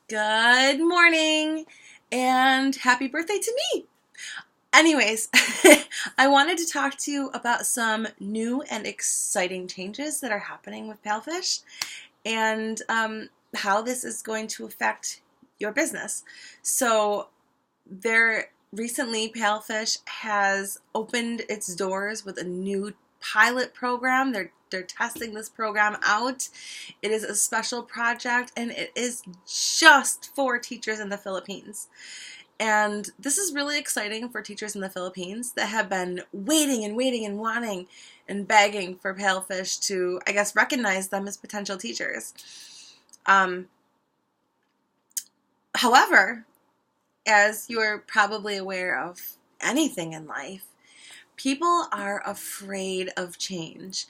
Good morning and happy birthday to me. Anyways, I wanted to talk to you about some new and exciting changes that are happening with Palfish and how this is going to affect your business. So recently Palfish has opened its doors with a new pilot program. They're testing this program out. It is a special project and it is just for teachers in the Philippines. And this is really exciting for teachers in the Philippines that have been waiting and wanting and begging for Palfish to, I guess, recognize them as potential teachers. However, as you're probably aware of anything in life, people are afraid of change.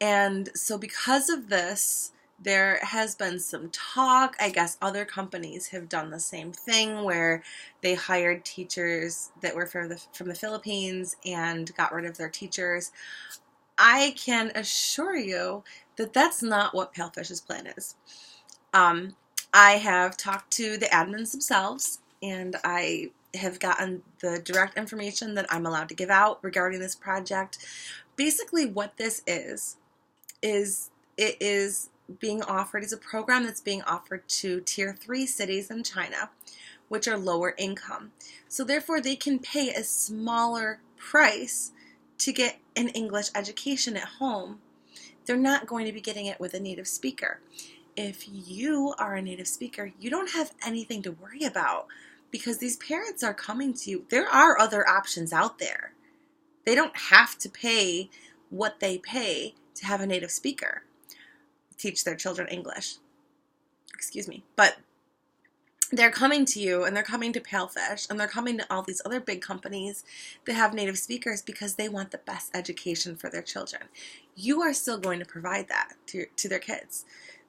And so because of this, there has been some talk. I guess other companies have done the same thing where they hired teachers that were from the Philippines and got rid of their teachers. I can assure you that that's not what Palfish's plan is. I have talked to the admins themselves, and I have gotten the direct information that I'm allowed to give out regarding this project. Basically, what this is it is being offered as a program that's being offered to Tier 3 cities in China, which are lower income. So therefore, they can pay a smaller price to get an English education at home. They're not going to be getting it with a native speaker. If you are a native speaker, you don't have anything to worry about because these parents are coming to you. There are other options out there. They don't have to pay what they pay to have a native speaker teach their children English. Excuse me. But they're coming to you, and they're coming to Palfish, and they're coming to all these other big companies that have native speakers because they want the best education for their children. You are still going to provide that to their kids.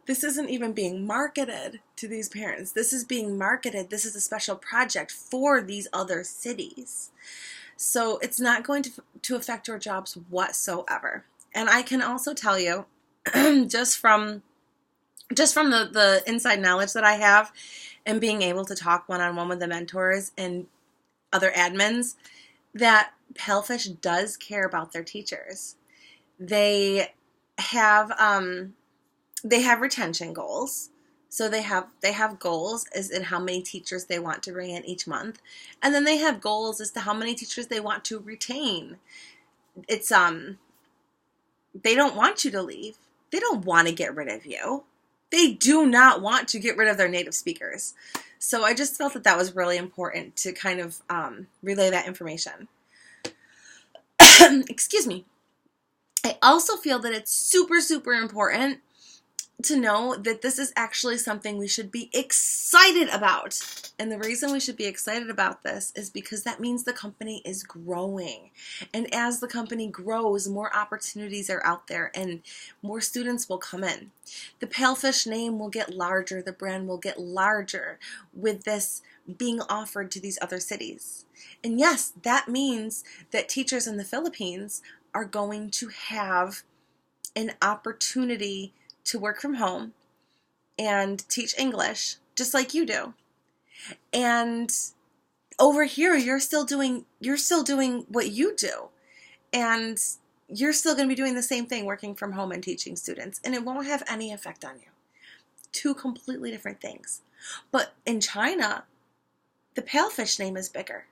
This isn't even being marketed to these parents. This is being marketed. This is a special project for these other cities. So it's not going to affect your jobs whatsoever. And I can also tell you, just from the inside knowledge that I have and being able to talk one-on-one with the mentors and other admins, that Palfish does care about their teachers. They have retention goals. So they have goals as in how many teachers they want to bring in each month. And then they have goals as to how many teachers they want to retain. It's they don't want you to leave. They don't want to get rid of you. They do not want to get rid of their native speakers. So I just felt that was really important to kind of relay that information. Excuse me. I also feel that it's super, super important to know that this is actually something we should be excited about. And the reason we should be excited about this is because that means the company is growing. And as the company grows, more opportunities are out there and more students will come in. The Palfish name will get larger, the brand will get larger with this being offered to these other cities. And yes, that means that teachers in the Philippines are going to have an opportunity to work from home and teach English just like you do. And over here, you're still doing what you do. And you're still going to be doing the same thing, working from home and teaching students. And it won't have any effect on you. Two completely different things. But in China, the Palfish name is bigger.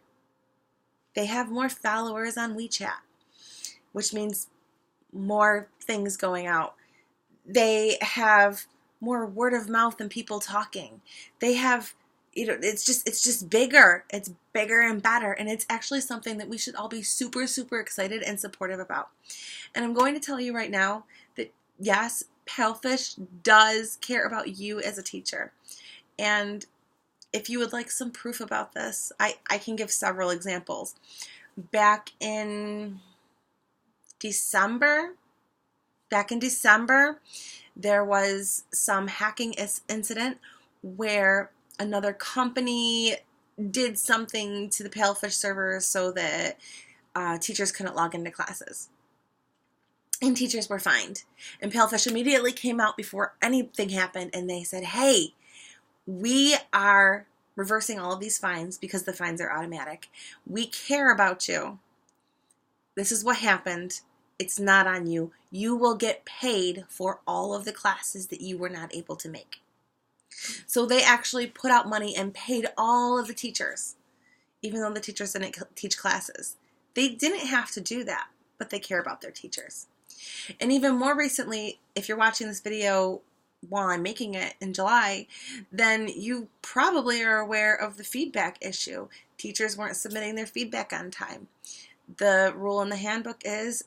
They have more followers on WeChat, which means more things going out. They have more word of mouth and people talking. They have, it's just bigger. It's bigger and better. And it's actually something that we should all be super, super excited and supportive about. And I'm going to tell you right now that yes, Palfish does care about you as a teacher. And if you would like some proof about this, I can give several examples. Back in December, there was some hacking incident where another company did something to the Palfish server so that teachers couldn't log into classes. And teachers were fined. And Palfish immediately came out before anything happened and they said, hey, We are reversing all of these fines because the fines are automatic. We care about you. This is what happened. It's not on you. You will get paid for all of the classes that you were not able to make. So they actually put out money and paid all of the teachers, even though the teachers didn't teach classes. They didn't have to do that, but they care about their teachers. And even more recently, if you're watching this video while I'm making it in July, then you probably are aware of the feedback issue. Teachers weren't submitting their feedback on time. The rule in the handbook is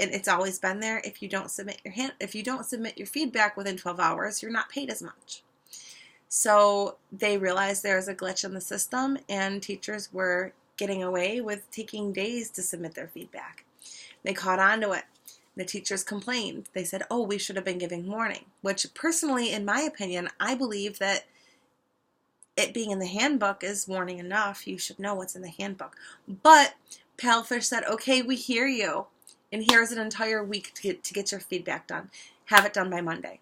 and it's always been there, if you don't submit your feedback within 12 hours, you're not paid as much. So they realized there was a glitch in the system, and teachers were getting away with taking days to submit their feedback. They caught on to it. The teachers complained. They said, oh, we should have been giving warning, which personally, in my opinion, I believe that it being in the handbook is warning enough. You should know what's in the handbook. But Palfish said, okay, we hear you, and here's an entire week to get your feedback done. Have it done by Monday.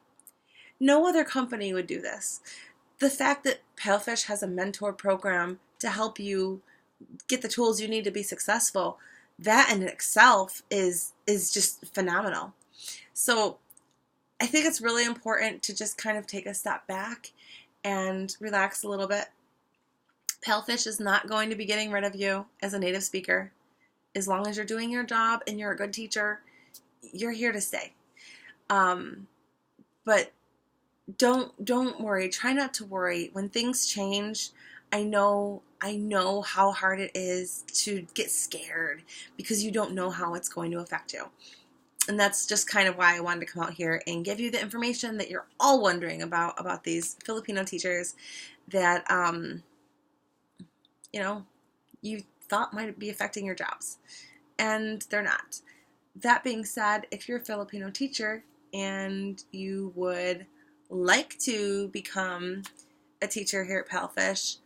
No other company would do this. The fact that Palfish has a mentor program to help you get the tools you need to be successful, that in itself is just phenomenal. So I think it's really important to just kind of take a step back and relax a little bit. Palfish is not going to be getting rid of you as a native speaker. As long as you're doing your job and you're a good teacher, you're here to stay. But don't worry. Try not to worry. When things change, I know how hard it is to get scared because you don't know how it's going to affect you. And that's just kind of why I wanted to come out here and give you the information that you're all wondering about these Filipino teachers that, you thought might be affecting your jobs. And they're not. That being said, if you're a Filipino teacher and you would like to become a teacher here at Palfish,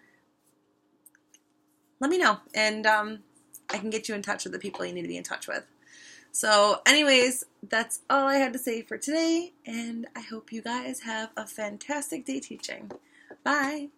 let me know, and I can get you in touch with the people you need to be in touch with. So anyways, that's all I had to say for today, and I hope you guys have a fantastic day teaching. Bye!